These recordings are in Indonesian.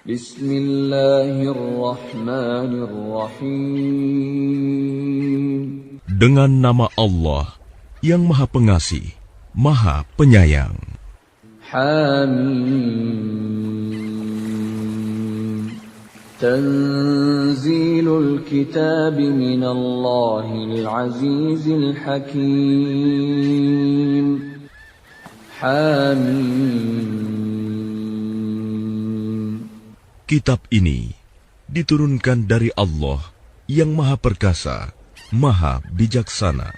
Bismillahirrahmanirrahim. Dengan nama Allah yang Maha Pengasih, Maha Penyayang. Hamim. Tanzilul kitab minallahil azizil hakim. Hamim. Kitab ini diturunkan dari Allah yang Maha Perkasa, Maha Bijaksana.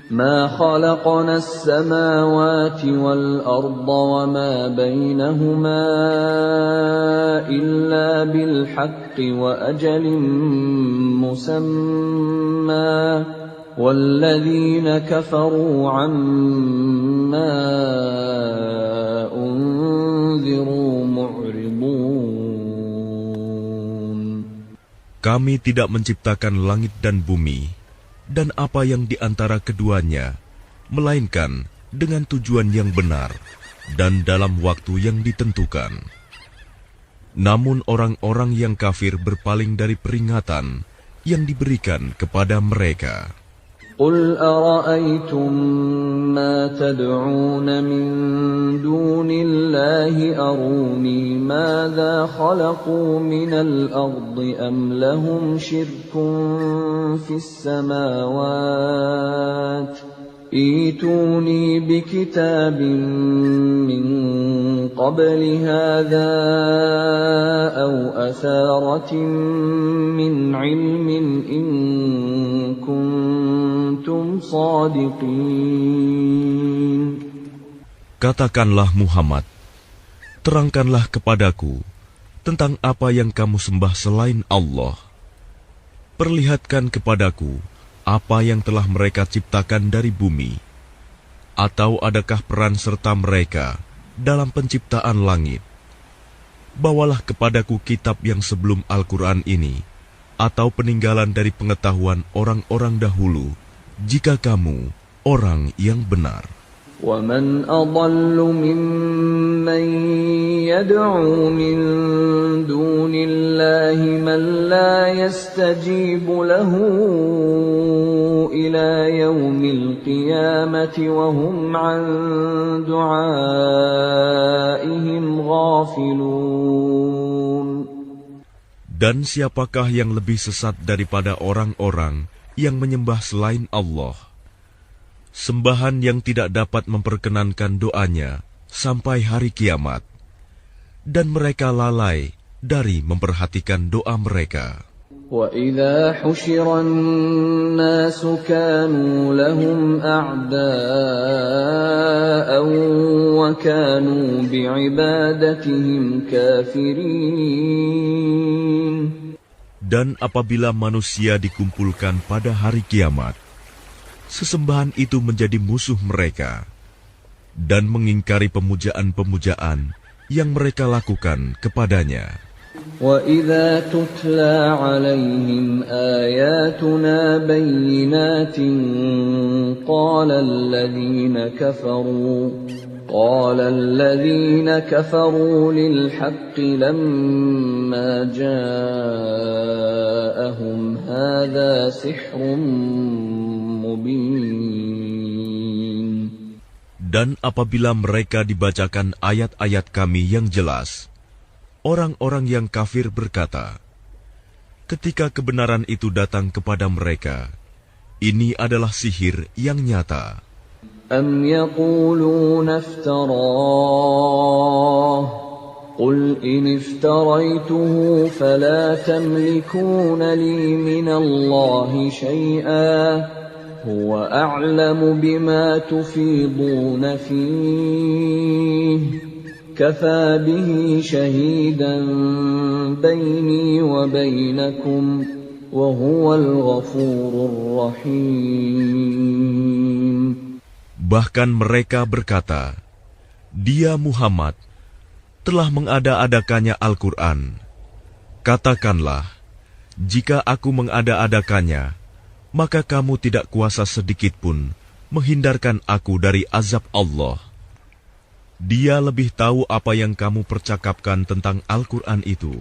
ما خلقنا السماوات والأرض وما بينهما إلا بالحق وأجل مسمى والذين كفروا عما أنذروا معرضون. Kami tidak menciptakan langit dan bumi dan apa yang di antara keduanya, melainkan dengan tujuan yang benar dan dalam waktu yang ditentukan. Namun orang-orang yang kafir berpaling dari peringatan yang diberikan kepada mereka. قُلْ أَرَأَيْتُمْ مَا تَدْعُونَ مِن دُونِ اللَّهِ أَرُونِي مَاذَا خَلَقُوا مِنَ الْأَرْضِ أَمْ لَهُمْ شِرْكٌ فِي السَّمَاوَاتِ ائْتُونِي بِكِتَابٍ مِّن قَبْلِ هَٰذَا أَوْ أَثَارَةٍ مِّنْ عِلْمٍ إِن كُنتُمْ صَادِقِينَ. Katakanlah Muhammad, terangkanlah kepadaku tentang apa yang kamu sembah selain Allah. Perlihatkan kepadaku apa yang telah mereka ciptakan dari bumi, atau adakah peran serta mereka dalam penciptaan langit? Bawalah kepadaku kitab yang sebelum Al-Quran ini, atau peninggalan dari pengetahuan orang-orang dahulu, jika kamu orang yang benar. وَمَنْ أَضَلُّ مِمَّنْ يَدْعُو مِنْ دُونِ اللَّهِ مَنْ لَا يَسْتَجِيبُ لَهُ إِلَى يَوْمِ الْقِيَامَةِ وَهُمْ عَنْ دُعَائِهِمْ غَافِلُونَ. Dan siapakah yang lebih sesat daripada orang-orang yang menyembah selain Allah? Sembahan yang tidak dapat memperkenankan doanya sampai hari kiamat, dan mereka lalai dari memperhatikan doa mereka. وَإِذَا حُشِرَ النَّاسُ كَانُوا لَهُمْ أَعْدَاءً وَكَانُوا بِعِبَادَتِهِمْ كَافِرِينَ. Dan apabila manusia dikumpulkan pada hari kiamat, sesembahan itu menjadi musuh mereka dan mengingkari pemujaan-pemujaan yang mereka lakukan kepadanya. وَإِذَا تُتْلَى عَلَيْهِمْ آيَاتُنَا بَيِّنَاتٍ قَالَ الَّذِينَ كَفَرُوا لِلْحَقِّ لَمَّا جَاءَهُمْ هَذَا سِحْرٌ مُبِينٌ. Dan apabila mereka dibacakan ayat-ayat kami yang jelas, orang-orang yang kafir berkata, ketika kebenaran itu datang kepada mereka, ini adalah sihir yang nyata. أَمْ يَقُولُونَ افْتَرَاهُ قُلْ إِنِ افْتَرَيْتُهُ فَلَا تَمْلِكُونَ لِي مِنَ اللَّهِ شَيْئًا هُوَ أَعْلَمُ بِمَا تُفِيضُونَ فِيهِ كَفَى بِهِ شَهِيدًا بَيْنِي وَبَيْنَكُمْ وَهُوَ الْغَفُورُ الرَّحِيمُ. Bahkan mereka berkata, dia Muhammad telah mengada-adakannya Al-Quran. Katakanlah, jika aku mengada-adakannya, maka kamu tidak kuasa sedikitpun menghindarkan aku dari azab Allah. Dia lebih tahu apa yang kamu percakapkan tentang Al-Quran itu.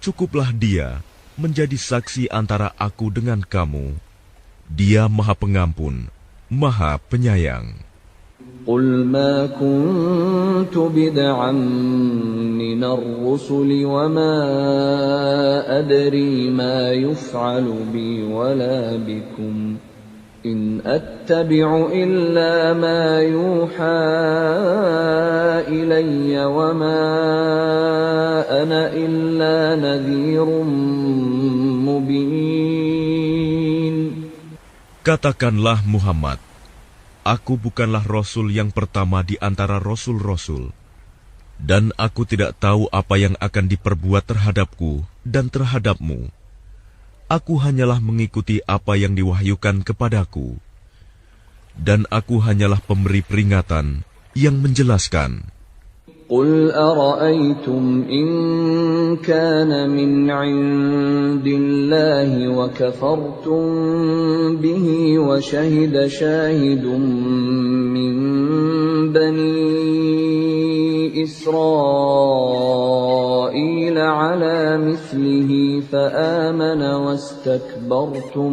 Cukuplah dia menjadi saksi antara aku dengan kamu. Dia Maha Pengampun, Maha Penyayang. قل ما كنت بدعا من الرسل وما أدري ما يفعل بي ولا بكم إن أتبع إلا ما يوحى إلي وما أنا إلا نذير مبين. Katakanlah Muhammad, aku bukanlah Rasul yang pertama di antara Rasul-Rasul, dan aku tidak tahu apa yang akan diperbuat terhadapku dan terhadapmu. Aku hanyalah mengikuti apa yang diwahyukan kepadaku, dan aku hanyalah pemberi peringatan yang menjelaskan. قل أرأيتم إن كان من عند الله وكفرتم به وشهد شاهد من بني إسرائيل على مثله فآمن واستكبرتم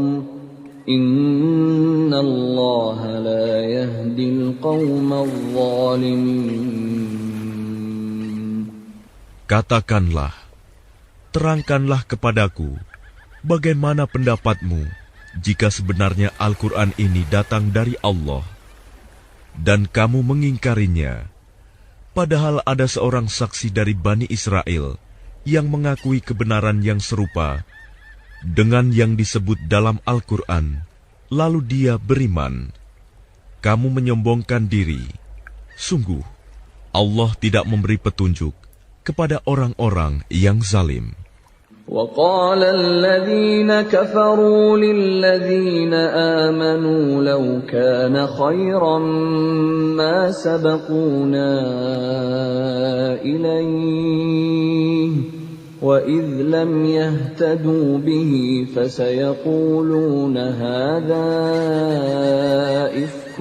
إن الله لا يهدي القوم الظالمين. Katakanlah, terangkanlah kepadaku, bagaimana pendapatmu jika sebenarnya Al-Quran ini datang dari Allah, dan kamu mengingkarinya, padahal ada seorang saksi dari Bani Israel yang mengakui kebenaran yang serupa dengan yang disebut dalam Al-Quran, lalu dia beriman. Kamu menyombongkan diri. Sungguh, Allah tidak memberi petunjuk kepada orang-orang yang zalim. وقال الذين كفروا للذين آمنوا لو كان خيرا ما سبقونا إليه وإذ لم يهتدوا به فسيقولون هذا إفك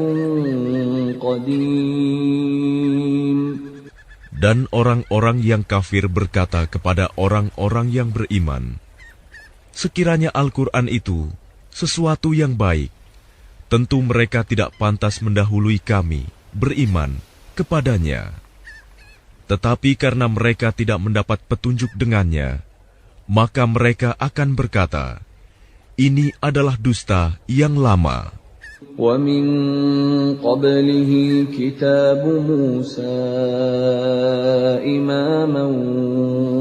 قديم. Dan orang-orang yang kafir berkata kepada orang-orang yang beriman, sekiranya Al-Quran itu sesuatu yang baik, tentu mereka tidak pantas mendahului kami beriman kepadanya. Tetapi karena mereka tidak mendapat petunjuk dengannya, maka mereka akan berkata, ini adalah dusta yang lama. وَمِن قَبْلِهِ كِتَابُ مُوسَى إِمَامًا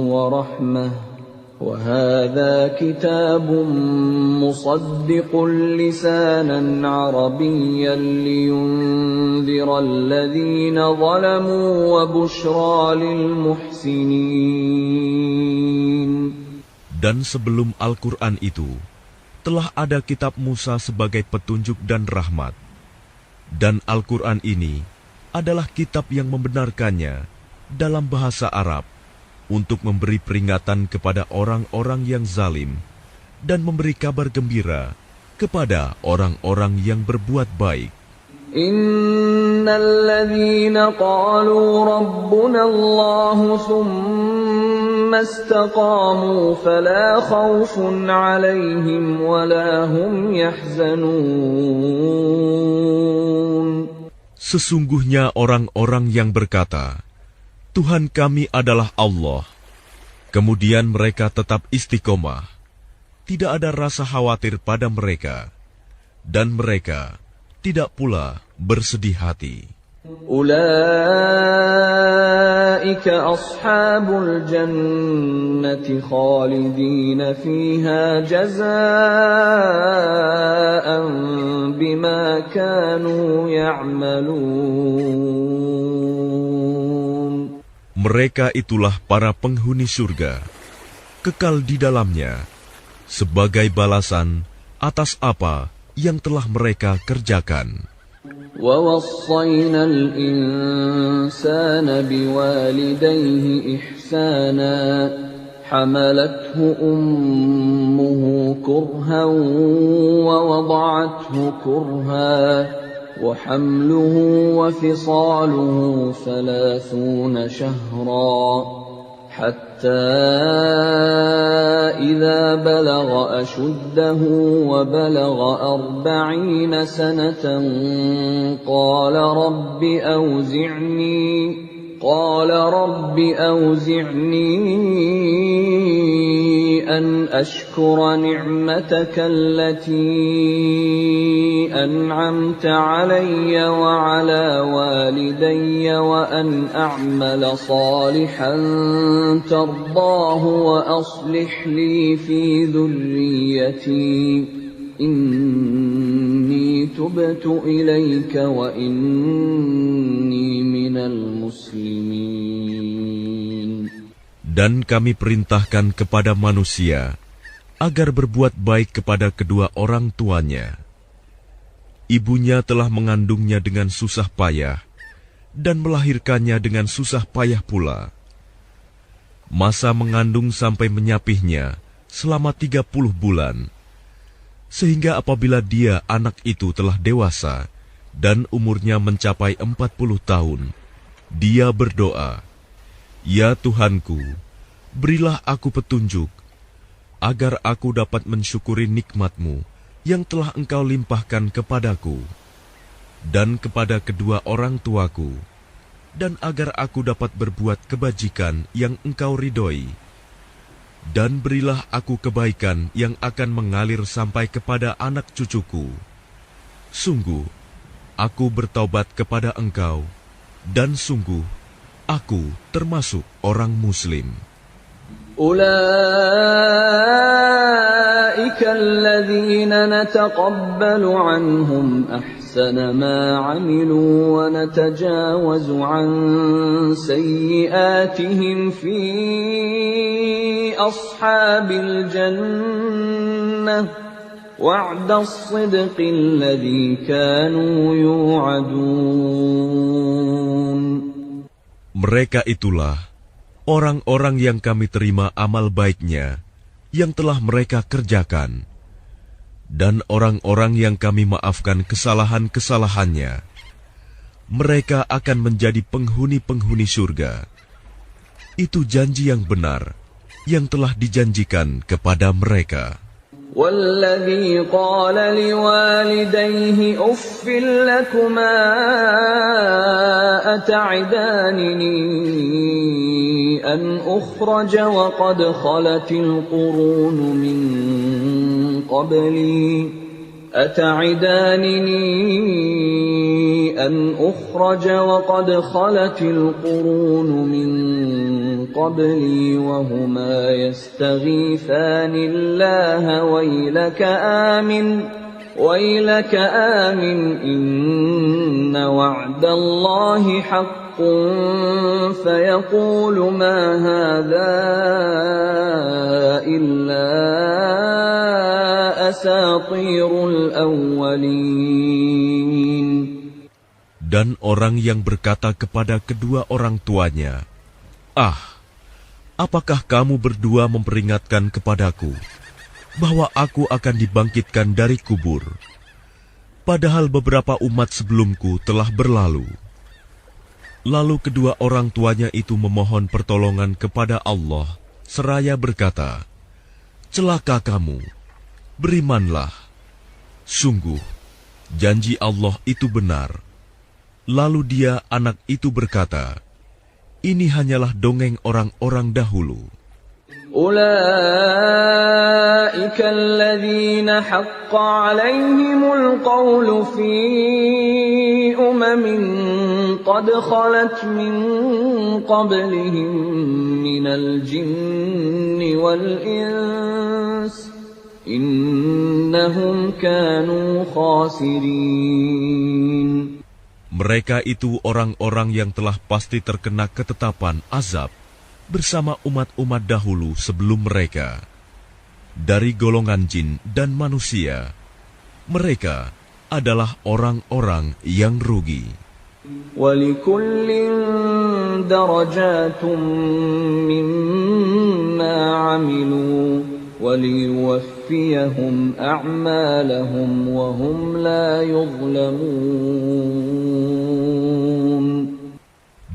وَرَحْمَةً وَهَذَا كِتَابٌ مُصَدِّقٌ لِسَانًا عَرَبِيًّا لِيُنذِرَ الَّذِينَ ظَلَمُوا وَبُشْرَى لِلْمُحْسِنِينَ. Dan sebelum Al-Quran itu, telah ada kitab Musa sebagai petunjuk dan rahmat. Dan Al-Quran ini adalah kitab yang membenarkannya dalam bahasa Arab untuk memberi peringatan kepada orang-orang yang zalim dan memberi kabar gembira kepada orang-orang yang berbuat baik. Innalladzina qalu rabbuna Allahu thumma istaqamu fala khawfun 'alaihim wala hum yahzanun. Sesungguhnya orang-orang yang berkata, Tuhan kami adalah Allah, kemudian mereka tetap istiqomah, tidak ada rasa khawatir pada mereka, dan mereka tidak pula bersedih hati. Ulaika ashabul jannati khalidina fiha jazaa'an bima kanu ya'malun. Mereka itulah para penghuni surga, kekal di dalamnya, sebagai balasan atas apa yang telah mereka kerjakan. وَوَصَّيْنَا الْإِنسَانَ بِوَالِدَيْهِ إِحْسَانًا حَمَلَتْهُ أُمُّهُ كُرْهًا وَوَضَعَتْهُ كُرْهًا وحمله وفصاله 30 شهرا حتى إذا بلغ أشده وبلغ 40 سنة قال رب أوزعني أن أشكر نعمتك التي أنعمت علي وعلى والدي وأن أعمل صالحا ترضاه وأصلح لي في ذريتي إني تبت إليك وإني من المسلمين. Dan kami perintahkan kepada manusia agar berbuat baik kepada kedua orang tuanya. Ibunya telah mengandungnya dengan susah payah dan melahirkannya dengan susah payah pula. Masa mengandung sampai menyapihnya selama 30 bulan. Sehingga apabila dia anak itu telah dewasa dan umurnya mencapai 40 tahun, dia berdoa, "Ya Tuhanku, berilah aku petunjuk, agar aku dapat mensyukuri nikmat-Mu yang telah Engkau limpahkan kepadaku, dan kepada kedua orang tuaku, dan agar aku dapat berbuat kebajikan yang Engkau ridhoi. Dan berilah aku kebaikan yang akan mengalir sampai kepada anak cucuku. Sungguh, aku bertaubat kepada Engkau, dan sungguh, aku termasuk orang Muslim." أولئك الذين نتقبل عنهم أحسن ما عملوا ونتجاوز عن سيئاتهم في أصحاب الجنة وعد الصدق الذي كانوا يوعدون. Mereka itulah orang-orang yang kami terima amal baiknya yang telah mereka kerjakan, dan orang-orang yang kami maafkan kesalahan-kesalahannya. Mereka akan menjadi penghuni-penghuni surga. Itu janji yang benar yang telah dijanjikan kepada mereka. والذي قال لوالديه أف لكما أتعدانني أن أخرج وقد خلت القرون من قبلي وهما يستغيثان الله ويلك آمن إن وعد الله حق فيقول ما هذا إلا أساطير الأولين. Dan orang yang berkata kepada kedua orang tuanya, "Ah, apakah kamu berdua memperingatkan kepadaku bahwa aku akan dibangkitkan dari kubur, padahal beberapa umat sebelumku telah berlalu?" Lalu kedua orang tuanya itu memohon pertolongan kepada Allah, seraya berkata, "Celaka kamu, berimanlah. Sungguh, janji Allah itu benar." Lalu dia, anak itu berkata, "Ini hanyalah dongeng orang-orang dahulu." أولئك الذين حق عليهم القول في قد خلت من قبلهم من الجن والإنس إنهم كانوا خاسرين. Mereka itu orang-orang yang telah pasti terkena ketetapan azab bersama umat-umat dahulu sebelum mereka. Dari golongan jin dan manusia, mereka adalah orang-orang yang rugi. وَلِكُلٍّ دَرَجَاتٌ مِّمَّا عَمِلُوا وَلِيُوَفِّيَهُمْ لِيُوَفِّيَهُمْ أَعْمَالَهُمْ وَهُمْ لَا يُظْلَمُونَ.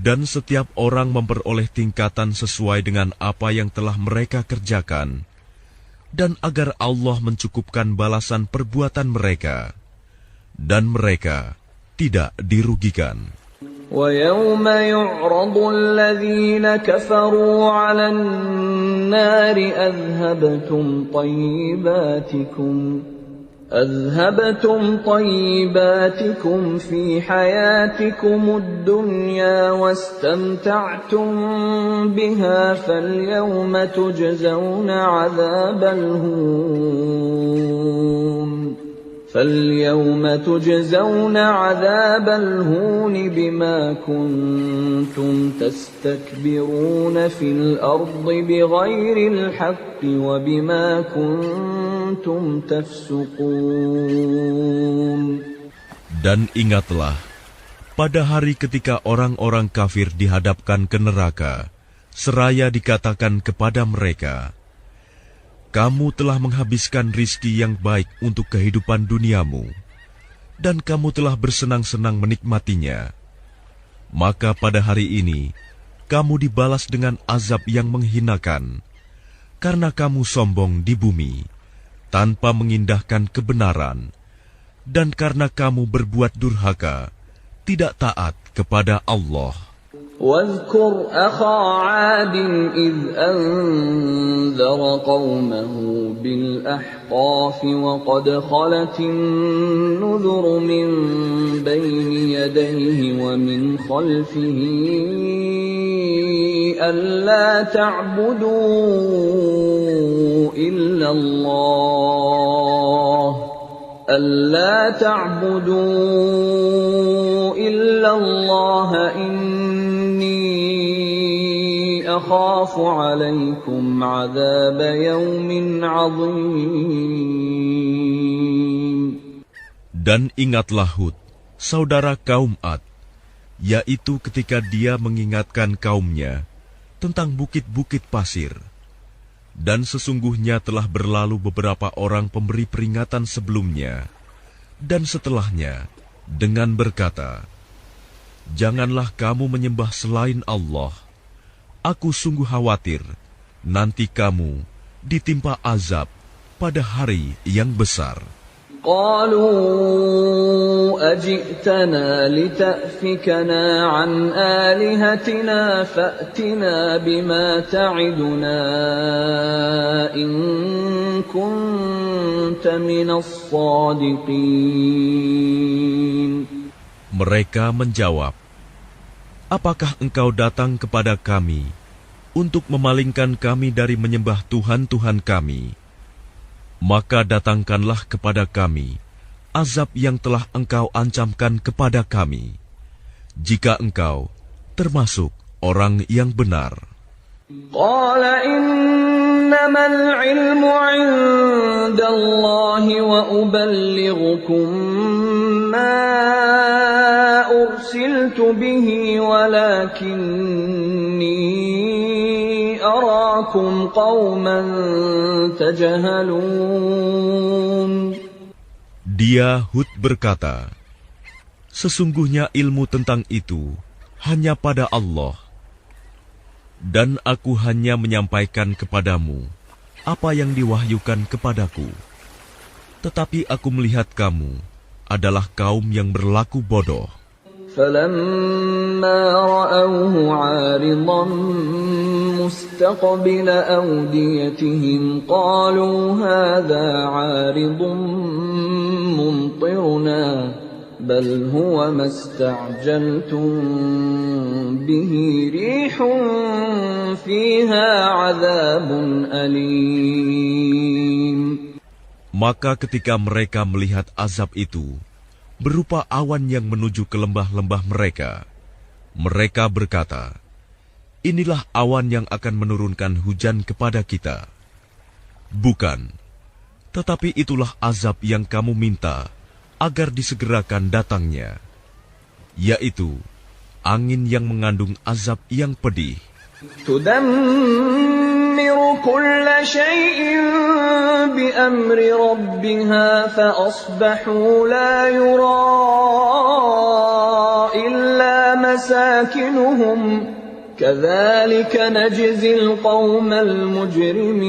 Dan setiap orang memperoleh tingkatan sesuai dengan apa yang telah mereka kerjakan, dan agar Allah mencukupkan balasan perbuatan mereka, dan mereka tidak dirugikan. وَيَوْمَ يُعْرَضُ الَّذِينَ كَفَرُوا عَلَى النَّارِ أَذْهَبْتُمْ طَيِّبَاتِكُمْ فِي حَيَاتِكُمُ الدُّنْيَا وَاسْتَمْتَعْتُمْ بِهَا فَالْيَوْمَ تُجْزَوْنَ عَذَابَ الْهُونِ بِمَا كُنتُمْ تَسْتَكْبِرُونَ فِي الْأَرْضِ بِغَيْرِ الْحَقِّ وَبِمَا كُنتُمْ تَفْسُقُونَ. Dan ingatlah, pada hari ketika orang-orang kafir dihadapkan ke neraka, seraya dikatakan kepada mereka, kamu telah menghabiskan rizki yang baik untuk kehidupan duniamu, dan kamu telah bersenang-senang menikmatinya. Maka pada hari ini, kamu dibalas dengan azab yang menghinakan, karena kamu sombong di bumi, tanpa mengindahkan kebenaran, dan karena kamu berbuat durhaka, tidak taat kepada Allah. واذكر أخا عاد إذ أنذر قومه بالأحقاف وقد خلت النذر من بين يديه ومن خلفه ألا تعبدوا إلا الله أخاف عليكم عذاب يوم عظيم. Dan ingatlah Hud, saudara kaum Ad, yaitu ketika dia mengingatkan kaumnya tentang bukit-bukit pasir. Dan sesungguhnya telah berlalu beberapa orang pemberi peringatan sebelumnya dan setelahnya dengan berkata, janganlah kamu menyembah selain Allah. Aku sungguh khawatir nanti kamu ditimpa azab pada hari yang besar. Qalu aj'tana lita'fikana an alihatina fa'tina bima ta'iduna in kunta minas sadiqin. Mereka menjawab, apakah engkau datang kepada kami untuk memalingkan kami dari menyembah Tuhan-Tuhan kami? Maka datangkanlah kepada kami azab yang telah engkau ancamkan kepada kami, jika engkau termasuk orang yang benar. Qala innamal ilmu 'indallahi wa uballighukum ma ursiltu bihi walakinni arakum qauman tajhalun. Dia Hud berkata, sesungguhnya ilmu tentang itu hanya pada Allah, dan aku hanya menyampaikan kepadamu apa yang diwahyukan kepadaku. Tetapi aku melihat kamu adalah kaum yang berlaku bodoh. فَلَمَّا رَأَوْهُ عَارِضًا مُسْتَقْبِلَ أَوْدِيَتِهِمْ قَالُوا هَذَا عَارِضٌ مُمْطِرُنَا بَلْ هُوَ مَا اسْتَعْجَلْتُمْ بِهِ رِيحٌ فِيهَا عَذَابٌ أَلِيمٌ. Maka ketika mereka melihat azab itu berupa awan yang menuju ke lembah-lembah mereka, mereka berkata, inilah awan yang akan menurunkan hujan kepada kita. Bukan, tetapi itulah azab yang kamu minta agar disegerakan datangnya, yaitu angin yang mengandung azab yang pedih. تدمر كل شيء بأمر بأمر ربها فأصبحوا لا يرى إلا مساكنهم كذلك نجزي القوم المجرمين.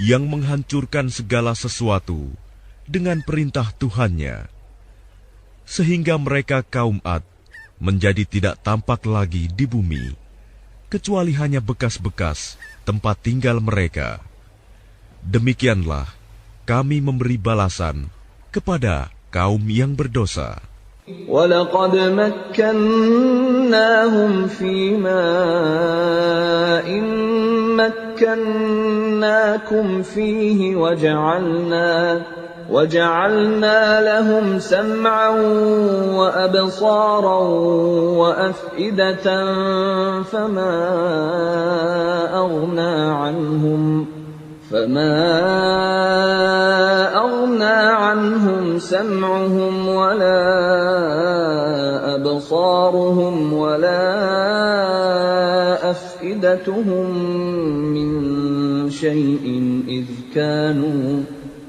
Yang menghancurkan segala sesuatu dengan perintah Tuhannya, sehingga mereka kaum Ad menjadi tidak tampak lagi di bumi, kecuali hanya bekas-bekas tempat tinggal mereka. Demikianlah kami memberi balasan kepada kaum yang berdosa. وَلَقَدْ مَكَّنَّاهُمْ فِي مَاءٍ مَكَّنَّاكُمْ فِيهِ وَجَعَلْنَا لَهُمْ سَمْعًا وَأَبْصَارًا وَأَفْئِدَةً فَمَا أَغْنَى عَنْهُمْ سَمْعُهُمْ وَلَا أَبْصَارُهُمْ وَلَا أَفْئِدَتُهُمْ مِنْ شَيْءٍ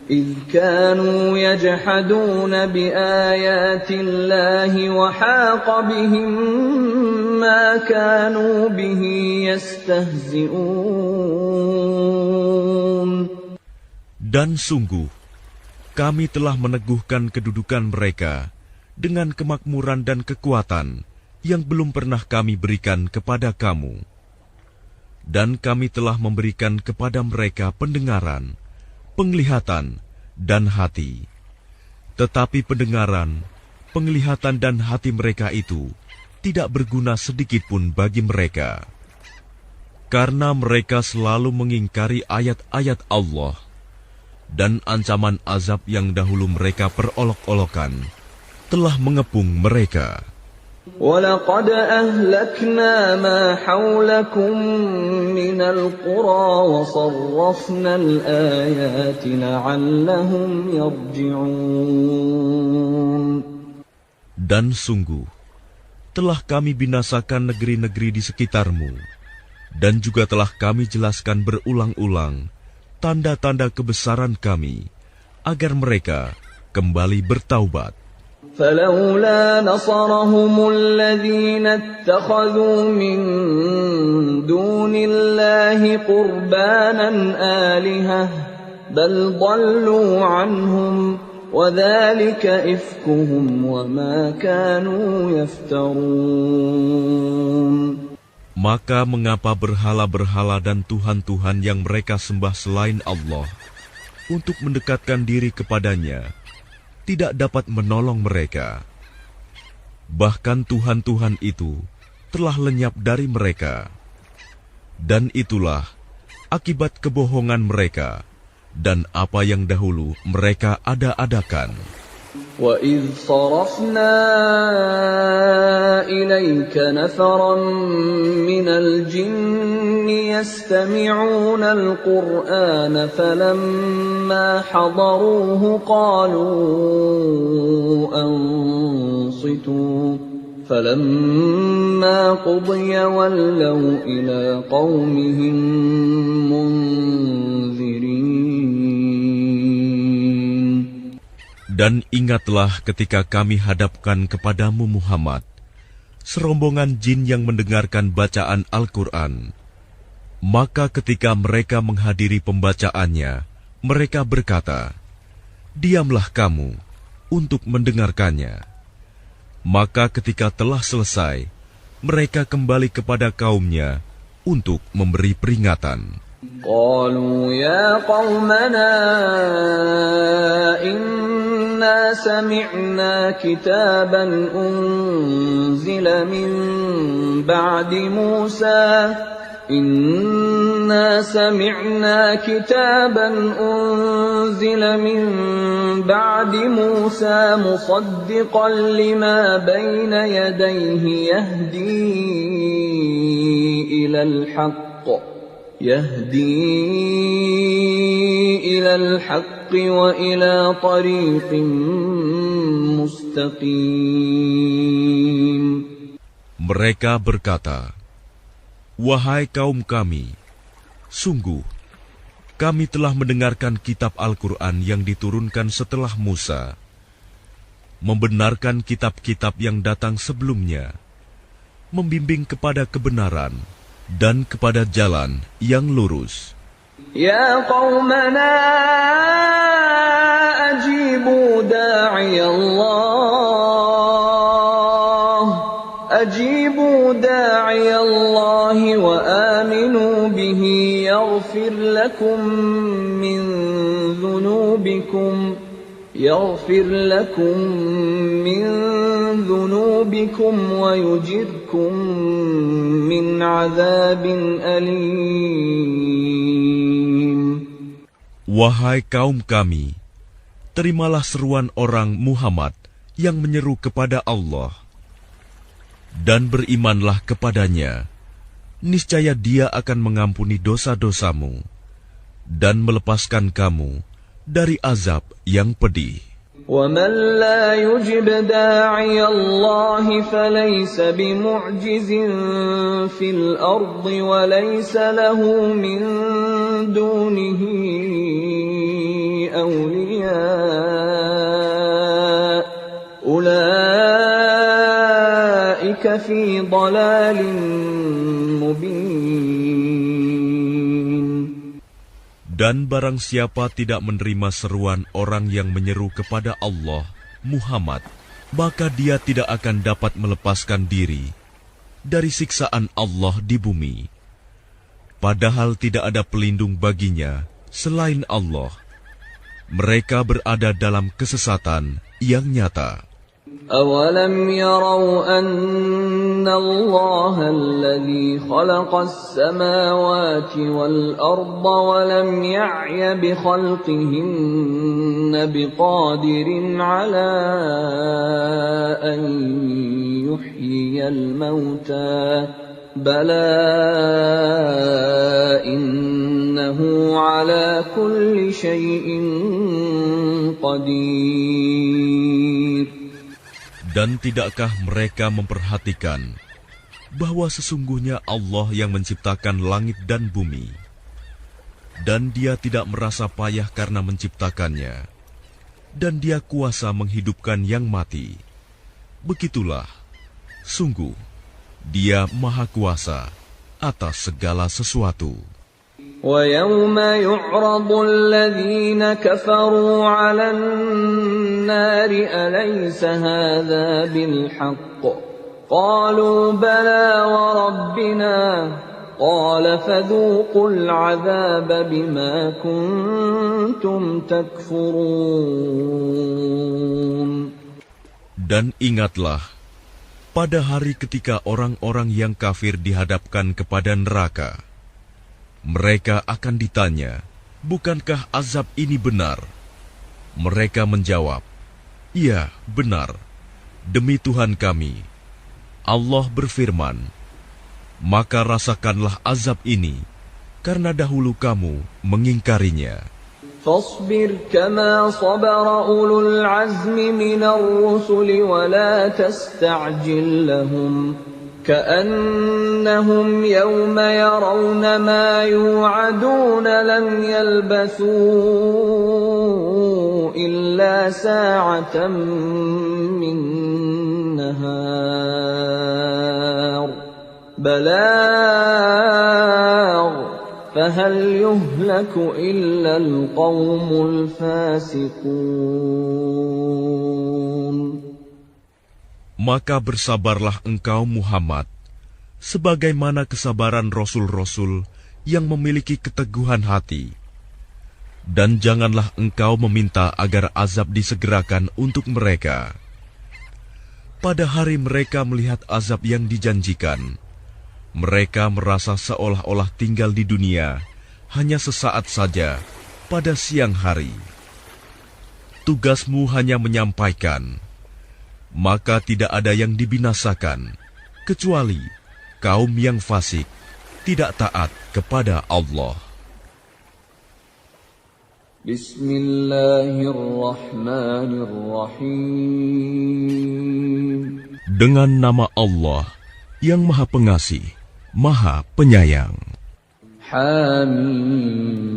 إِذْ كَانُوا يَجْحَدُونَ بِآيَاتِ اللَّهِ وَحَاقَ بِهِمْ مَا كَانُوا بِهِ يَسْتَهْزِئُونَ. Dan sungguh, kami telah meneguhkan kedudukan mereka dengan kemakmuran dan kekuatan yang belum pernah kami berikan kepada kamu. Dan kami telah memberikan kepada mereka pendengaran, penglihatan, dan hati. Tetapi pendengaran, penglihatan, dan hati mereka itu tidak berguna sedikitpun bagi mereka. Karena mereka selalu mengingkari ayat-ayat Allah, dan ancaman azab yang dahulu mereka perolok-olokan telah mengepung mereka. وَلَقَدْ أَهْلَكْنَا مَا حَوْلَكُمْ مِنَ الْقُرَى وَصَرَّفْنَا الْآيَاتِ لَعَلَّهُمْ يَرْجِعُونَ. Dan sungguh, telah kami binasakan negeri-negeri di sekitarmu, dan juga telah kami jelaskan berulang-ulang tanda-tanda kebesaran kami, agar mereka kembali bertaubat. فَلَوْلَا نَصَرَهُمُ الَّذِينَ اتَّخَذُوا مِن دُونِ اللَّهِ قُرْبَانًا آلِهَةً بَلْ ضَلُّوا عَنْهُمْ وَذَلِكَ إِفْكُهُمْ وَمَا كَانُوا يَفْتَرُونَ. Maka mengapa berhala-berhala dan tuhan-tuhan yang mereka sembah selain Allah untuk mendekatkan diri kepadanya tidak dapat menolong mereka? Bahkan tuhan-tuhan itu telah lenyap dari mereka. Dan itulah akibat kebohongan mereka dan apa yang dahulu mereka ada-adakan. وَإِذْ صَرَفْنَا إِلَيْكَ نَفَرًا مِنَ الْجِنِّ يَسْتَمِعُونَ الْقُرْآنَ فَلَمَّا حَضَرُوهُ قَالُوا أَنصِتُوا فَلَمَّا قُضِيَ وَلَّوْا إِلَى قَوْمِهِمْ مُنذِرِينَ. Dan ingatlah ketika kami hadapkan kepadamu Muhammad serombongan jin yang mendengarkan bacaan Al-Quran. Maka ketika mereka menghadiri pembacaannya, mereka berkata, "Diamlah kamu untuk mendengarkannya." Maka ketika telah selesai, mereka kembali kepada kaumnya untuk memberi peringatan. قالوا يا قومنا إنا سمعنا كتابا أنزل من بعد موسى مصدقا لما بين يديه يهدي إلى الحق وإلى طريق مستقيم. Mereka berkata, "Wahai kaum kami, sungguh kami telah mendengarkan kitab Al-Quran yang diturunkan setelah Musa, membenarkan kitab-kitab yang datang sebelumnya, membimbing kepada kebenaran dan kepada jalan yang lurus. Ya qaumana ajibu da'iyallahi wa aminu bihi yaghfir lakum min dhunubikum wa yujirkum min azabin alim. Wahai kaum kami, terimalah seruan orang Muhammad yang menyeru kepada Allah, dan berimanlah kepadanya. Niscaya Dia akan mengampuni dosa-dosamu dan melepaskan kamu dari azab yang pedih. وَمَنْ لَا يُجِبْ دَاعِيَ اللَّهِ فَلَيْسَ بِمُعْجِزٍ فِي الْأَرْضِ وَلَيْسَ لَهُ مِنْ دُونِهِ أَوْلِيَاءُ أُولَئِكَ فِي ضَلَالٍ مُبِينٍ. Dan barang siapa tidak menerima seruan orang yang menyeru kepada Allah, Muhammad, maka dia tidak akan dapat melepaskan diri dari siksaan Allah di bumi. Padahal tidak ada pelindung baginya selain Allah. Mereka berada dalam kesesatan yang nyata. أَوَلَمْ يَرَوْا أَنَّ اللَّهَ الَّذِي خَلَقَ السَّمَاوَاتِ وَالْأَرْضَ وَلَمْ يَعْيَ بِخَلْقِهِنَّ بِقَادِرٍ عَلَىٰ أَن يُحْيِيَ الْمَوْتَىٰ بَلَىٰ إِنَّهُ عَلَىٰ كُلِّ شَيْءٍ قَدِيرٌ. Dan tidakkah mereka memperhatikan bahwa sesungguhnya Allah yang menciptakan langit dan bumi, dan Dia tidak merasa payah karena menciptakannya, dan Dia kuasa menghidupkan yang mati. Begitulah, sungguh, Dia Maha Kuasa atas segala sesuatu. وَيَوْمَ يُعْرَضُ الَّذِينَ كَفَرُوا عَلَى النَّارِ أَلَيْسَ هَذَا بِالْحَقِّ قَالُوا بَلَىٰ وَرَبِّنَا قَالَ فَذُوقُوا الْعَذَابَ بِمَا كُنتُمْ تَكْفُرُونَ. Dan ingatlah, pada hari ketika orang-orang yang kafir dihadapkan kepada neraka, mereka akan ditanya, bukankah azab ini benar? Mereka menjawab, iya, benar. Demi Tuhan kami. Allah berfirman, maka rasakanlah azab ini, karena dahulu kamu mengingkarinya. فاصبر كما صبر أولو العزم من الرسل ولا تستعجل لهم كأنهم يوم يرون ما يوعدون لم يلبثوا إلا ساعة من نهار بلاغ فهل يهلك إلا القوم الفاسقون. Maka bersabarlah engkau Muhammad, sebagaimana kesabaran Rasul-Rasul yang memiliki keteguhan hati. Dan janganlah engkau meminta agar azab disegerakan untuk mereka. Pada hari mereka melihat azab yang dijanjikan, mereka merasa seolah-olah tinggal di dunia hanya sesaat saja pada siang hari. Tugasmu hanya menyampaikan, maka tidak ada yang dibinasakan, kecuali kaum yang fasik, tidak taat kepada Allah. Bismillahirrahmanirrahim. Dengan nama Allah yang Maha Pengasih, Maha Penyayang. حاميم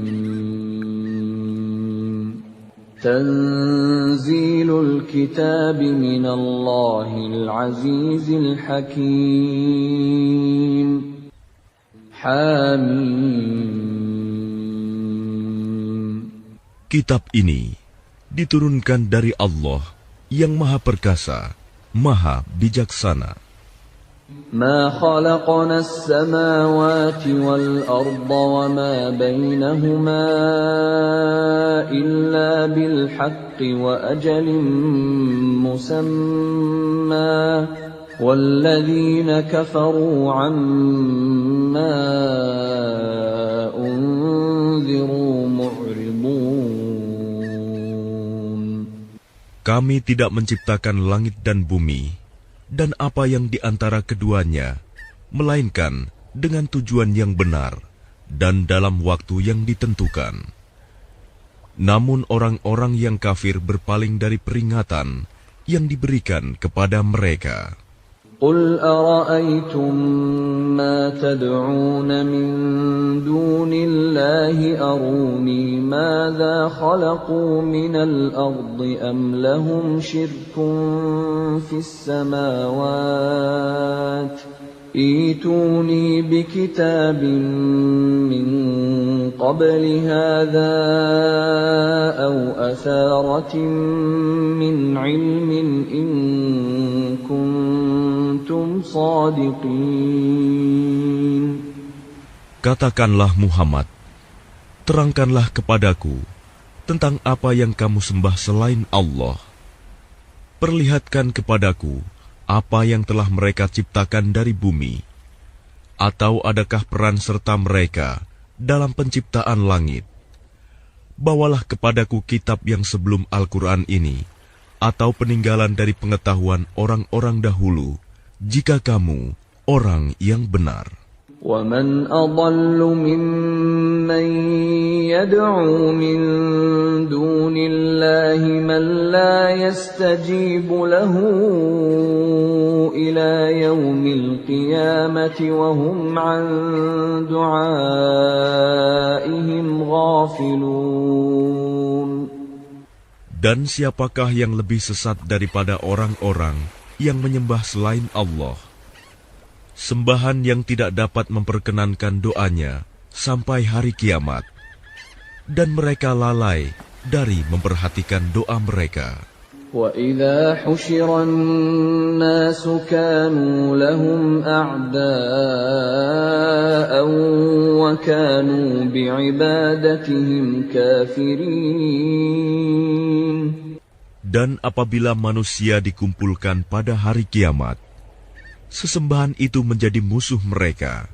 تنزيل الكتاب من الله العزيز الحكيم حاميم Kitab ini diturunkan dari Allah yang Maha Perkasa, Maha Bijaksana. ما خلقنا السماوات والأرض وما بينهما إلا بالحق وأجل مسمى والذين كفروا عما أنذروا معرضون. Kami tidak menciptakan langit dan bumi dan apa yang di antara keduanya, melainkan dengan tujuan yang benar dan dalam waktu yang ditentukan. Namun orang-orang yang kafir berpaling dari peringatan yang diberikan kepada mereka. قل أرأيتم ما تدعون من دون الله أروني ماذا خلقوا من الأرض أم لهم شرك في السماوات ائتوني بكتاب من قبل هذا أو أثارة من علم إن كنتم صادقين. Katakanlah Muhammad, terangkanlah kepadaku tentang apa yang kamu sembah selain Allah. Perlihatkan kepadaku apa yang telah mereka ciptakan dari bumi, atau adakah peran serta mereka dalam penciptaan langit? Bawalah kepadaku kitab yang sebelum Al-Quran ini, atau peninggalan dari pengetahuan orang-orang dahulu, jika kamu orang yang benar. وَمَنْ أَضَلُّ مِمَّنْ يَدْعُو مِنْ دُونِ اللَّهِ مَنْ لَا يَسْتَجِيبُ لَهُ إِلَى يَوْمِ الْقِيَامَةِ وَهُمْ عَنْ دُعَائِهِمْ غَافِلُونَ. Dan siapakah yang lebih sesat daripada orang-orang yang menyembah selain Allah? Sembahan yang tidak dapat memperkenankan doanya sampai hari kiamat, dan mereka lalai dari memperhatikan doa mereka. وَإِذَا حُشِرَ النَّاسُ كَانُوا لَهُمْ أَعْدَاءً وَكَانُوا بِعِبَادَتِهِمْ كَافِرِينَ. Dan apabila manusia dikumpulkan pada hari kiamat, sesembahan itu menjadi musuh mereka.